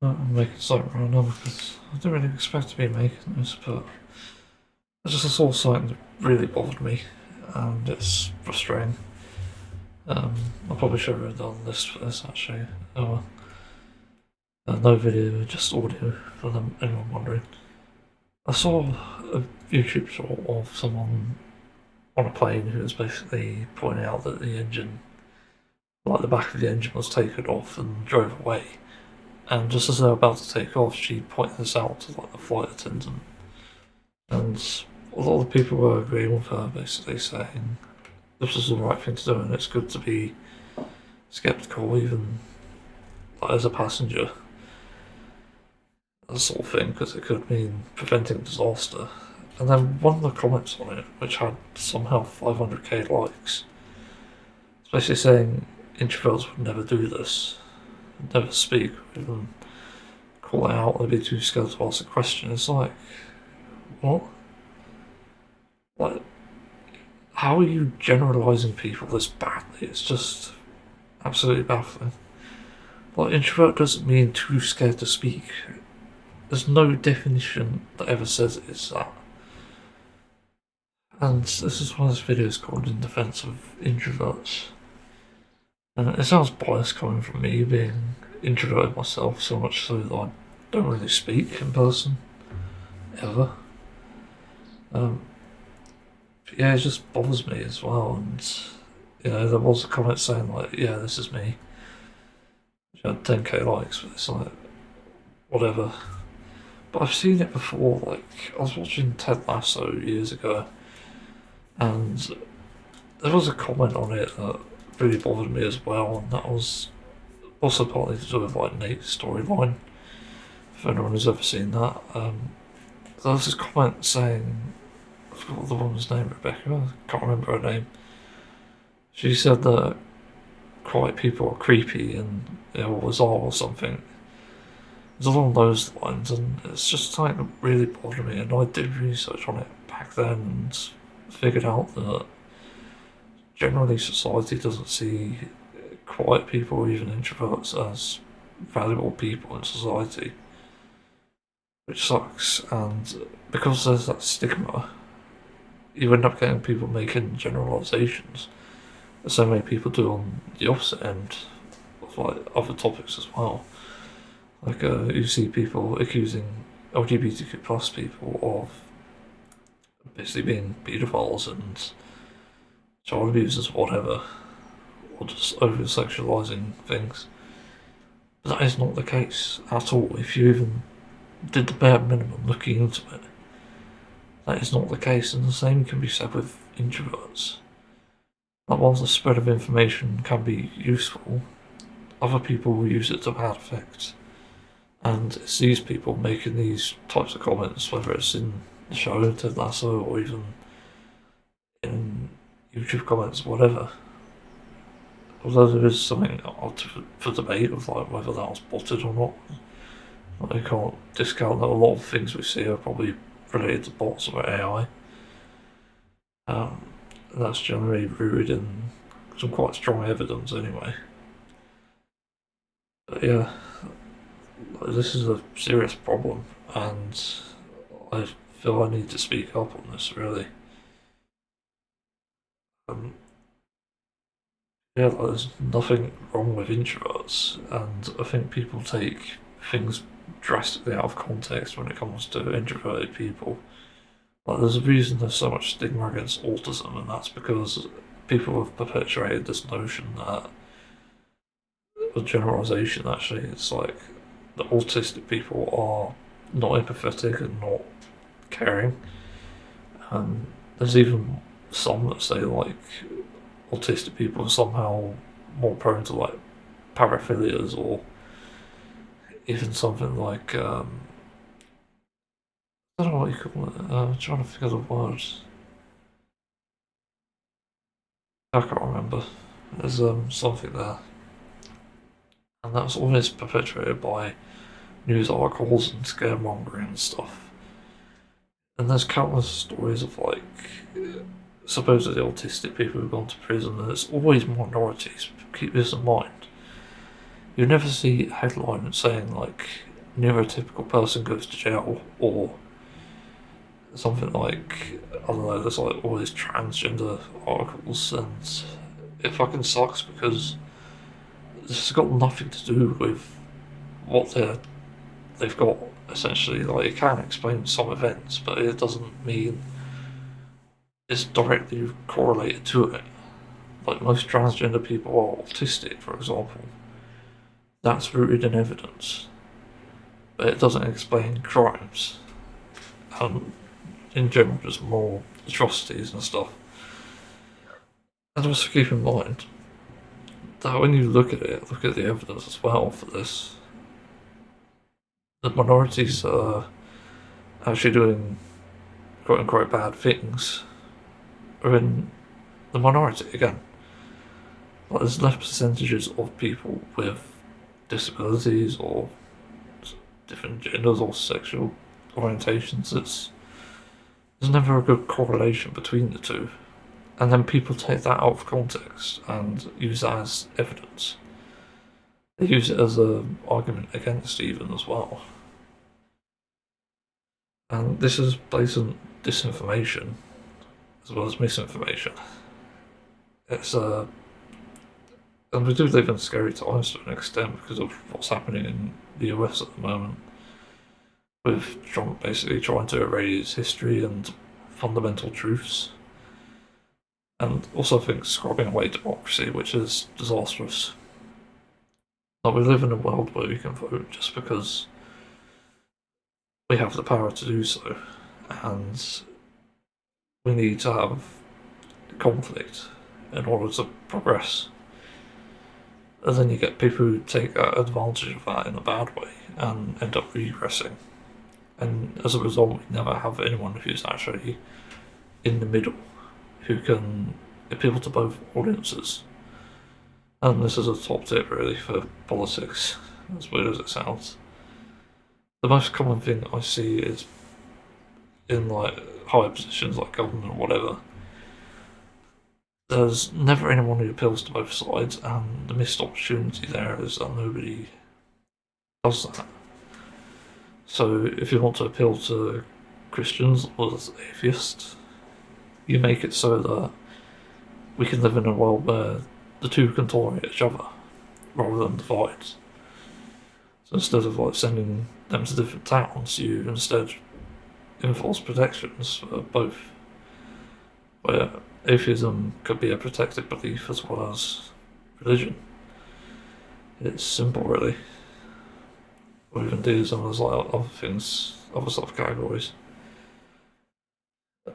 I'm making something random because I didn't really expect to be making this, but I just saw something that really bothered me, and it's frustrating. I probably should have done this for this actually. Oh, no video, just audio for them, anyone wondering. I saw a YouTube short of someone on a plane who was basically pointing out that the engine, like the back of the engine, was taken off and drove away. And just as they were about to take off, she pointed this out to like the flight attendant, and a lot of people were agreeing with her, basically saying this was the right thing to do, and it's good to be skeptical, even like, as a passenger, that sort of thing, because it could mean preventing disaster. And then one of the comments on it, which had somehow 500k likes, was basically saying introverts would never do this, never speak, even call it out, they'd be too scared to ask a question. It's like, what? Like, how are you generalising people this badly? It's just absolutely baffling. Like, introvert doesn't mean too scared to speak. There's no definition that ever says it's that. And this is why this video is called In Defence of Introverts. And it sounds biased coming from me, being introverted myself, so much so that I don't really speak in person, ever. Yeah, it just bothers me as well. And there was a comment saying like, "Yeah, this is me." Which had 10k likes, but it's like whatever. But I've seen it before. Like I was watching Ted Lasso years ago, and there was a comment on it that really bothered me as well, and that was also partly to do with like Nate's storyline. If anyone has ever seen that, there was this comment saying, I forgot the woman's name, Rebecca. I can't remember her name. She said that quiet people are creepy and always are or something. It's along those lines, and it's just something that really bothered me. And I did research on it back then and figured out that generally society doesn't see quiet people or even introverts as valuable people in society, which sucks. And because there's that stigma, you end up getting people making generalizations. So many people do on the opposite end of like other topics as well. Like you see people accusing LGBTQ plus people of basically being paedophiles and child abusers, whatever, or just over sexualizing things. But that is not the case at all. If you even did the bare minimum looking into it, that is not the case, and the same can be said with introverts. Like, while the spread of information can be useful, other people will use it to bad effect. And it's these people making these types of comments, whether it's in the show, Ted Lasso, or even in YouTube comments, whatever. Although there is something up for debate of like whether that was botted or not. Like, you can't discount that a lot of things we see are probably related to bots or AI. That's generally rooted in some quite strong evidence anyway. But yeah, this is a serious problem, and I feel I need to speak up on this really. Um, yeah, like, there's nothing wrong with introverts, and I think people take things drastically out of context when it comes to introverted people. Like, there's a reason there's so much stigma against autism, and that's because people have perpetuated this notion that a generalization actually it's like the autistic people are not empathetic and not caring. And there's even some that say like autistic people are somehow more prone to like paraphilias or even something like I don't know what you call it. I'm trying to figure the words. I can't remember. There's something there, and that's always perpetuated by news articles and scaremongering and stuff. And there's countless stories of like supposedly autistic people who've gone to prison, and it's always minorities. Keep this in mind. You never see headlines saying like neurotypical person goes to jail, or something like, I don't know, there's like all these transgender articles, and it fucking sucks because this has got nothing to do with what they've got, essentially. Like, it can explain some events, but it doesn't mean it's directly correlated to it. Like, most transgender people are autistic, for example. That's rooted in evidence, but it doesn't explain crimes. And in general, just more atrocities and stuff. And also keep in mind that when you look at it, look at the evidence as well for this, the minorities are actually doing quote unquote bad things are in the minority again. Like, there's less percentages of people with disabilities or different genders or sexual orientations. There's never a good correlation between the two. And then people take that out of context and use that as evidence. They use it as an argument against even as well. And this is based on disinformation as well as misinformation. It's and we do live in scary times to an extent because of what's happening in the US at the moment, with Trump basically trying to erase history and fundamental truths, and also I think scrubbing away democracy, which is disastrous. Like, we live in a world where we can vote just because we have the power to do so, and we need to have conflict in order to progress. And then you get people who take advantage of that in a bad way and end up regressing. And as a result, we never have anyone who's actually in the middle, who can appeal to both audiences. And this is a top tip really for politics, as weird as it sounds. The most common thing I see is in like higher positions like government or whatever, there's never anyone who appeals to both sides, and the missed opportunity there is that nobody does that. So if you want to appeal to Christians or atheists, you make it so that we can live in a world where the two can tolerate each other rather than divide. So instead of like sending them to different towns, you instead enforce protections for both, where atheism could be a protected belief as well as religion. It's simple, really. Or even deism, there's like other things, other subcategories.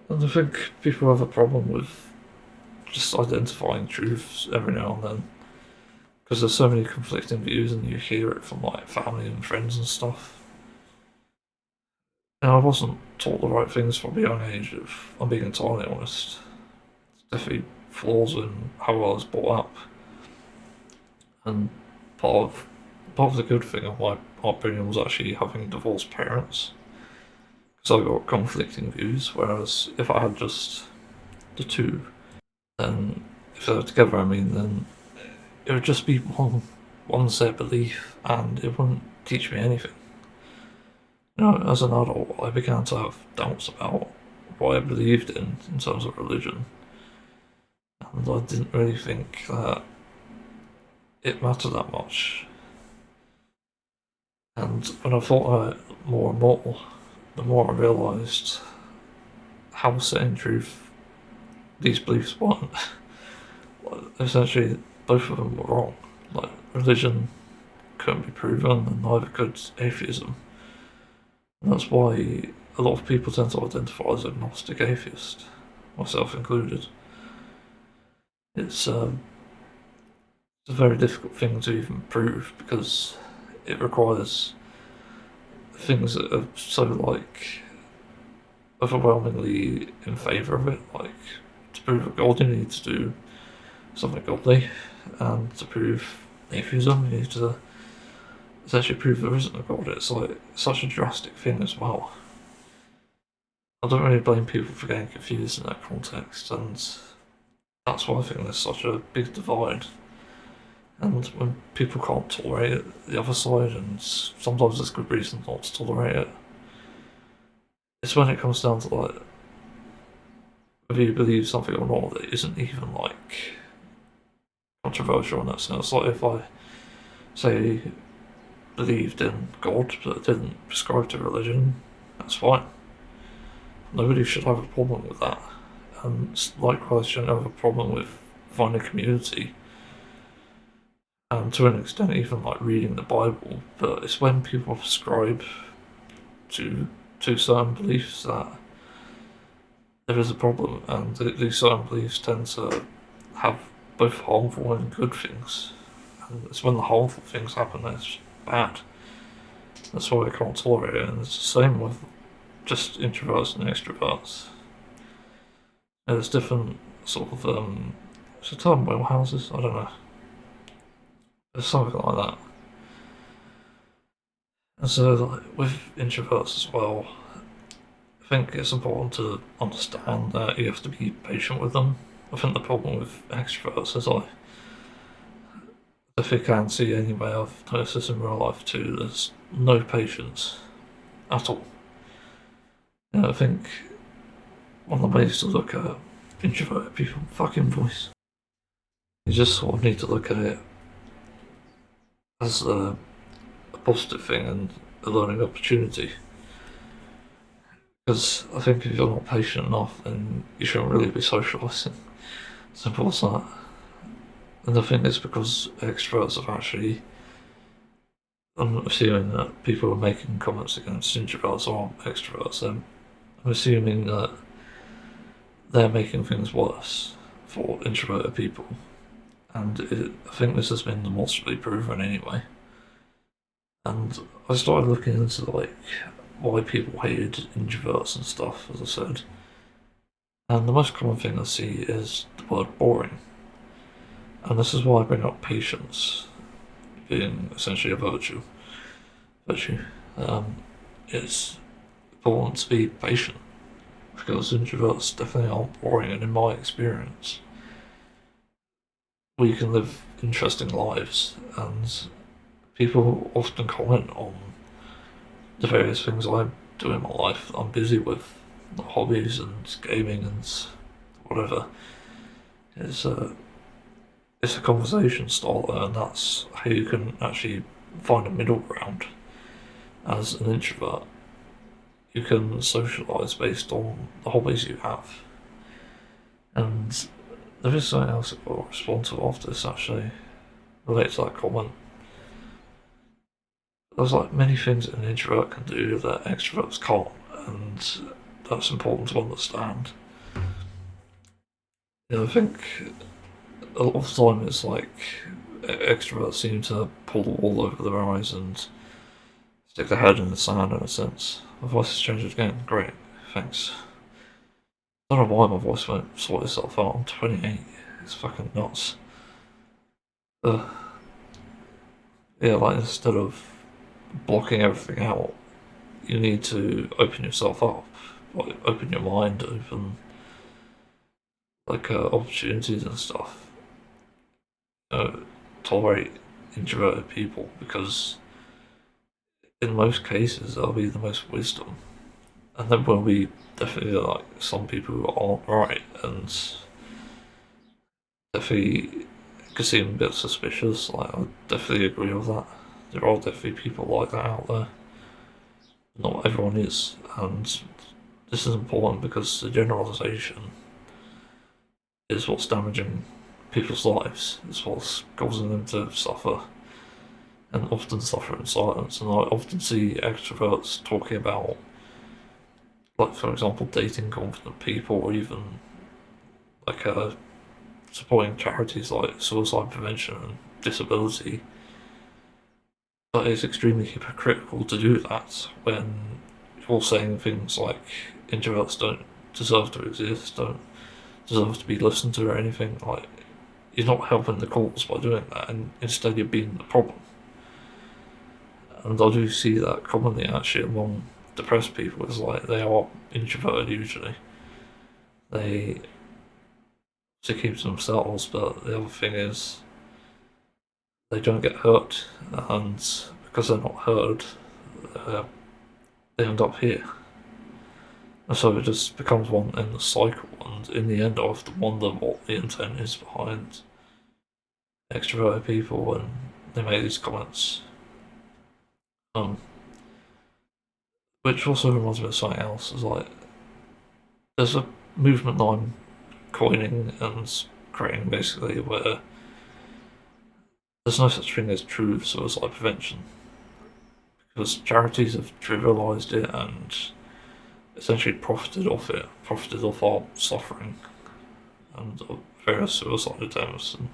And I think people have a problem with just identifying truths every now and then, because there's so many conflicting views, and you hear it from like family and friends and stuff. And I wasn't taught the right things from a young age, if I'm being entirely honest. Definitely flaws in how I was brought up, and part of the good thing of my upbringing was actually having divorced parents, because I got conflicting views. Whereas if I had just the two, then if they were together, I mean, then it would just be one set belief, and it wouldn't teach me anything. You know, as an adult, I began to have doubts about what I believed in terms of religion. And I didn't really think that it mattered that much. And when I thought about it more and more, the more I realised how set in truth these beliefs weren't. Essentially, both of them were wrong. Like, religion couldn't be proven, and neither could atheism. And that's why a lot of people tend to identify as agnostic atheist, myself included. It's a very difficult thing to even prove, because it requires things that are so like overwhelmingly in favour of it. Like, to prove a God, you need to do something godly, and to prove atheism, you need to essentially prove there isn't a God. It's like such a drastic thing as well. I don't really blame people for getting confused in that context, and that's why I think there's such a big divide And when people can't tolerate the other side, and sometimes there's good reason not to tolerate it, it's when it comes down to like whether you believe something or not that isn't even like controversial in that sense. Like if I say believed in God but didn't prescribe to religion, that's fine. Nobody should have a problem with that. And likewise, shouldn't have a problem with finding community. And to an extent, even like reading the Bible. But it's when people prescribe to certain beliefs that there is a problem, and these certain beliefs tend to have both harmful and good things. And it's when the harmful things happen that it's bad. That's why we can't tolerate it, and it's the same with just introverts and extroverts. There's different sort of it's a term wheelhouses. I don't know. There's something like that. And so, like, with introverts as well, I think it's important to understand that you have to be patient with them. I think the problem with extroverts is like, if you can see anyway, I've noticed this in real life too, there's no patience at all. I think one of the ways to look at introverted people, fucking voice. You just sort of need to look at it as a positive thing and a learning opportunity. Because I think if you're not patient enough, then you shouldn't really be socialising. Simple as that. And I think it's because extroverts have actually. I'm assuming that people are making comments against introverts or extroverts, and I'm assuming that they're making things worse for introverted people. And I think this has been demonstrably proven anyway. And I started looking into like why people hated introverts and stuff, as I said. And the most common thing I see is the word boring. And this is why I bring up patience being essentially a virtue. Um, it's important to be patient because introverts definitely aren't boring, and in my experience, we can live interesting lives, and people often comment on the various things I do in my life that I'm busy with, hobbies and gaming and whatever. It's a conversation starter, and that's how you can actually find a middle ground. As an introvert, you can socialise based on the hobbies you have. And there is something else I've got to respond to after this actually, related to that comment. There's like many things that an introvert can do that extroverts can't, and that's important to understand. I think a lot of the time it's like extroverts seem to pull the wool over their eyes and stick their head in the sand in a sense. My voice has changed again. Great, thanks. I don't know why my voice won't sort itself out. I'm 28. It's fucking nuts. Uh, yeah, like instead of blocking everything out, you need to open yourself up. Like open your mind, open like opportunities and stuff. Uh, Tolerate introverted people because in most cases they'll be the most wisdom, and there will be definitely like some people who aren't right and definitely could seem a bit suspicious. Like I definitely agree with that. There are definitely people like that out there. Not everyone is, and this is important because the generalisation is what's damaging people's lives. It's what's causing them to suffer, and often suffer in silence. And I often see extroverts talking about, like for example, dating confident people, or even like supporting charities like suicide prevention and disability. But it's extremely hypocritical to do that when you're saying things like introverts don't deserve to exist, don't deserve to be listened to or anything. Like you're not helping the cause by doing that, and instead you're being the problem. And I do see that commonly actually among depressed people. Is like they are introverted usually. They to keep to themselves, but the other thing is they don't get hurt, and because they're not heard, uh, they end up here. And so it just becomes one endless cycle, and in the end, I have to wonder what the intent is behind extroverted people when they make these comments. Um, which also reminds me of something else. Is like there's a movement that I'm coining and creating basically where there's no such thing as true suicide prevention because charities have trivialized it and essentially profited off it, profited off our suffering and various suicide attempts, and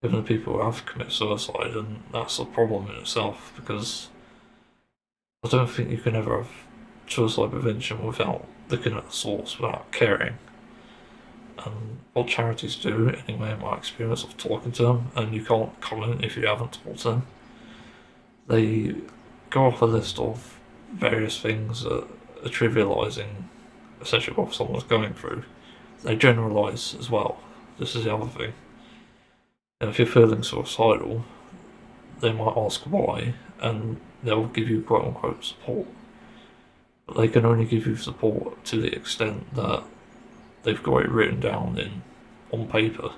given the people who have committed suicide, and that's a problem in itself because I don't think you can ever have suicide prevention without looking at the source, without caring. And what charities do, anyway, in my experience of talking to them, and you can't comment if you haven't talked to them, they go off a list of various things that are trivialising essentially what someone's going through. They generalise as well. This is the other thing. And if you're feeling suicidal, they might ask why, and they'll give you quote unquote support. But they can only give you support to the extent that they've got it written down on paper.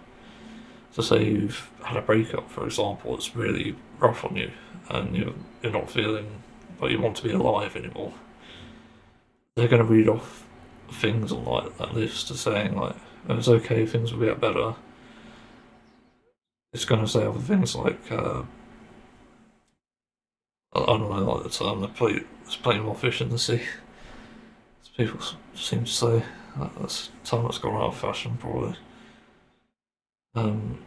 So say you've had a breakup, for example, it's really rough on you, and you're not feeling like you want to be alive anymore. They're going to read off things on like that list as saying like, oh, it's okay, things will get better. It's going to say other things like, I don't know, like the term, there's plenty more fish in the sea. As people seem to say, that's a term that's gone out of fashion probably. And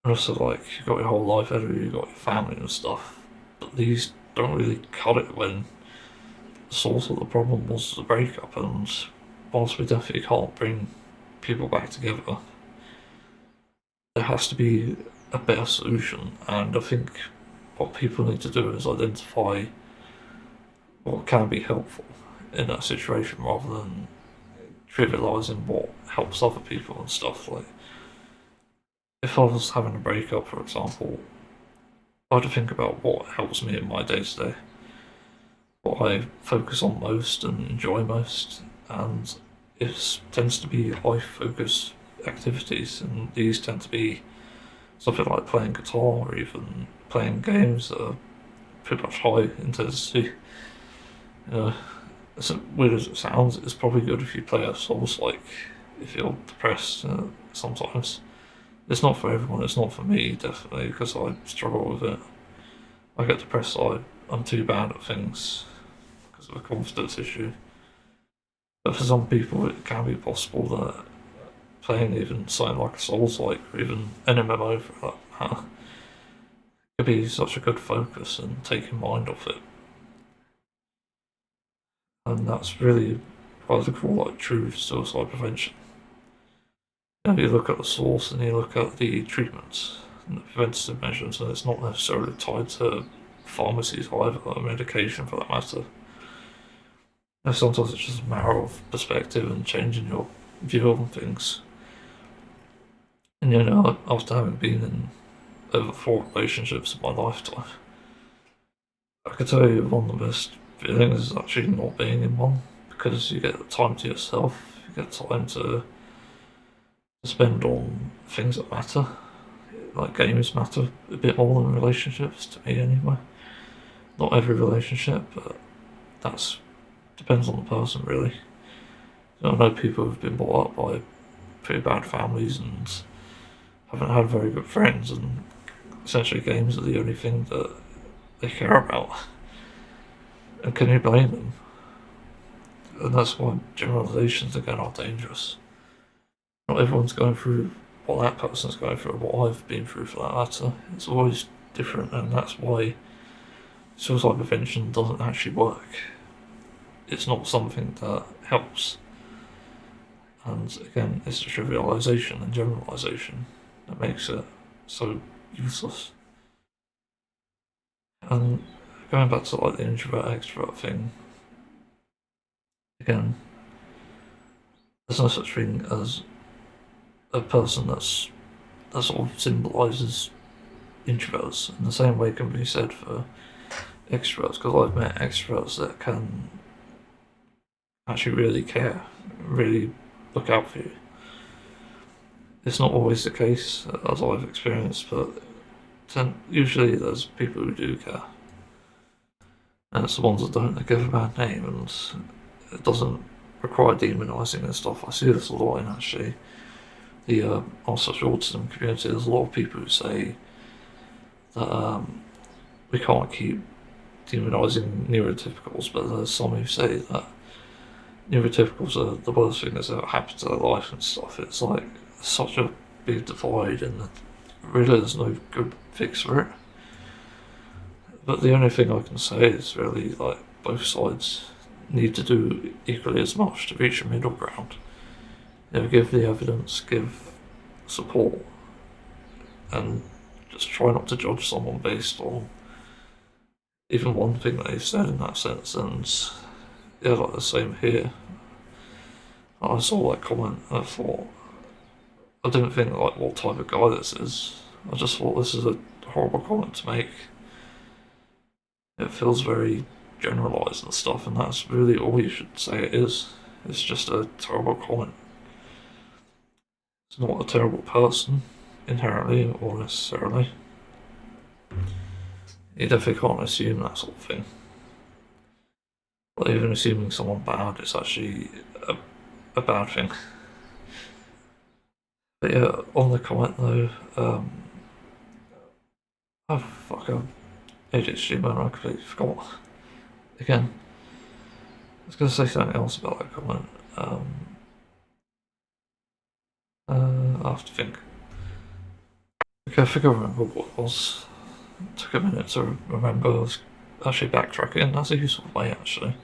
also like you've got your whole life ahead of you, you've got your family and stuff, but these don't really cut it when the source of the problem was the breakup, and whilst we definitely can't bring people back together, there has to be a better solution, and I think what people need to do is identify what can be helpful in that situation rather than trivialising what helps other people and stuff. Like, if I was having a breakup, for example, I'd think about what helps me in my day to day, what I focus on most and enjoy most, and it tends to be high focus activities, and these tend to be something like playing guitar or even playing games that are pretty much high intensity. You know, as weird as it sounds, it's probably good if you play a Souls like if you're depressed sometimes. It's not for everyone, it's not for me, definitely, because I struggle with it. I get depressed, I'm too bad at things because of a confidence issue. But for some people, it can be possible that playing even something like a Souls like, or even an MMO for that matter, could be such a good focus and take your mind off it. And that's really what I call like true suicide prevention. You know, you look at the source and you look at the treatments and the preventative measures, and it's not necessarily tied to pharmacies either, or medication for that matter. You know, sometimes it's just a matter of perspective and changing your view on things. And you know, after having been in over 4 relationships in my lifetime, I can tell you one of the best feelings is actually not being in one, because you get time to yourself, you get time to spend on things that matter. Like games matter a bit more than relationships to me anyway. Not every relationship, but that's depends on the person really. You know, I know people who've been brought up by pretty bad families and haven't had very good friends, and essentially games are the only thing that they care about. And can you blame them? And that's why generalizations again are dangerous. Not everyone's going through what that person's going through, what I've been through for that matter. It's always different, and that's why suicide prevention doesn't actually work. It's not something that helps. And again, it's the trivialisation and generalisation that makes it so useless. And going back to like the introvert extrovert thing, again, there's no such thing as a person that sort of symbolises introverts, and the same way can be said for extroverts, because I've met extroverts that can actually really care, really look out for you. It's not always the case, as I've experienced, but usually there's people who do care. And it's the ones that don't that give a bad name, and it doesn't require demonising and stuff. I see this a lot in actually the social autism community. There's a lot of people who say that we can't keep demonising neurotypicals, but there's some who say that neurotypicals are the worst thing that's ever happened to their life and stuff. It's like such a big divide, and really there's no good fix for it. But the only thing I can say is really like both sides need to do equally as much to reach a middle ground. Give the evidence, give support, and just try not to judge someone based on even one thing that they've said in that sense. And yeah, like the same here. I saw that comment and I thought, I didn't think like what type of guy this is. I just thought this is a horrible comment to make. It feels very generalised and stuff, and that's really all you should say it is. It's just a terrible comment. It's not a terrible person, inherently or necessarily. You definitely can't assume that sort of thing. But even assuming someone bad is actually a bad thing. But yeah, on the comment though, oh fuck, I'm ADHD man, I completely forgot. Again, I was going to say something else about that comment. I have to think. Okay, I think I remember what it was. It took a minute to remember. I was actually backtracking. That's a useful way, actually.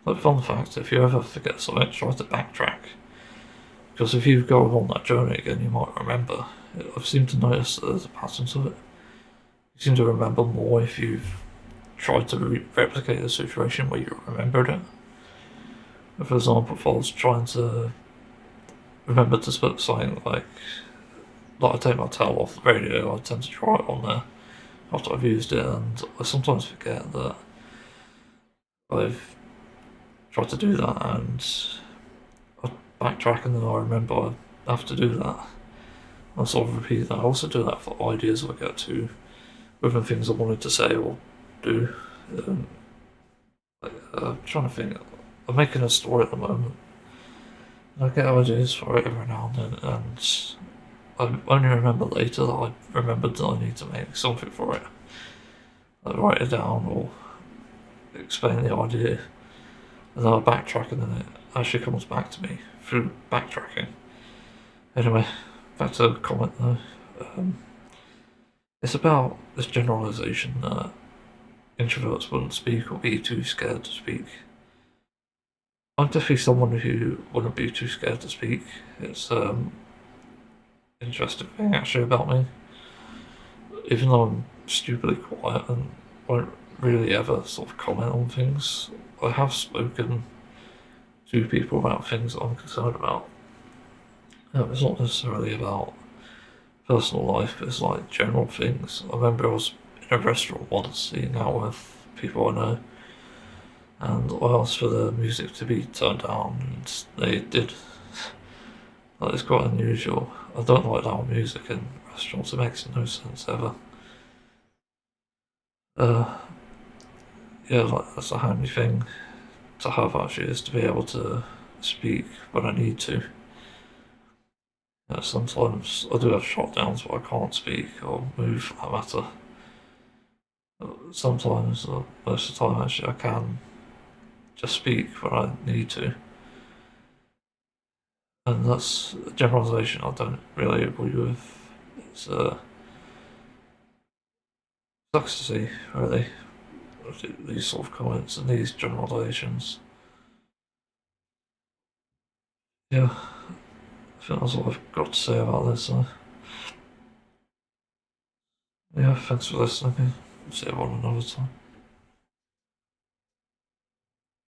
Like, fun fact, if you ever forget something, try to backtrack. Because if you go on that journey again, you might remember. I've seemed to notice that there's a pattern to it. You seem to remember more if you've tried to replicate the situation where you remembered it. For example, if I was trying to remember to put something like I take my towel off the radio, I tend to try it on there after I've used it, and I sometimes forget that I've tried to do that, and I backtrack and then I remember I have to do that. I sort of repeat that. I also do that for ideas I get to, within things I wanted to say or do. I'm trying to think. I'm making a story at the moment. I get ideas for it every now and then, and I only remember later that I remembered that I need to make something for it. I write it down or explain the idea, and then I backtrack, and then it actually comes back to me through backtracking. Anyway, back to the comment though. It's about this generalisation that introverts wouldn't speak or be too scared to speak. I'm definitely someone who wouldn't be too scared to speak. It's interesting thing actually about me. Even though I'm stupidly quiet and won't really ever sort of comment on things, I have spoken to people about things that I'm concerned about. It's not necessarily about personal life, but it's like general things. I remember I was in a restaurant once eating out with people I know, and I asked for the music to be turned down, and they did. Like, it's quite unusual. I don't like loud music in restaurants, it makes no sense ever. Yeah, like that's a handy thing to have actually, is to be able to speak when I need to. Sometimes I do have shutdowns where I can't speak or move for that matter. Sometimes, or most of the time actually, I can just speak when I need to. And that's a generalisation I don't really agree with. It's sucks to see, really, these sort of comments and these generalisations. Yeah, I think that's all I've got to say about this. Yeah, thanks for listening. See you on another time.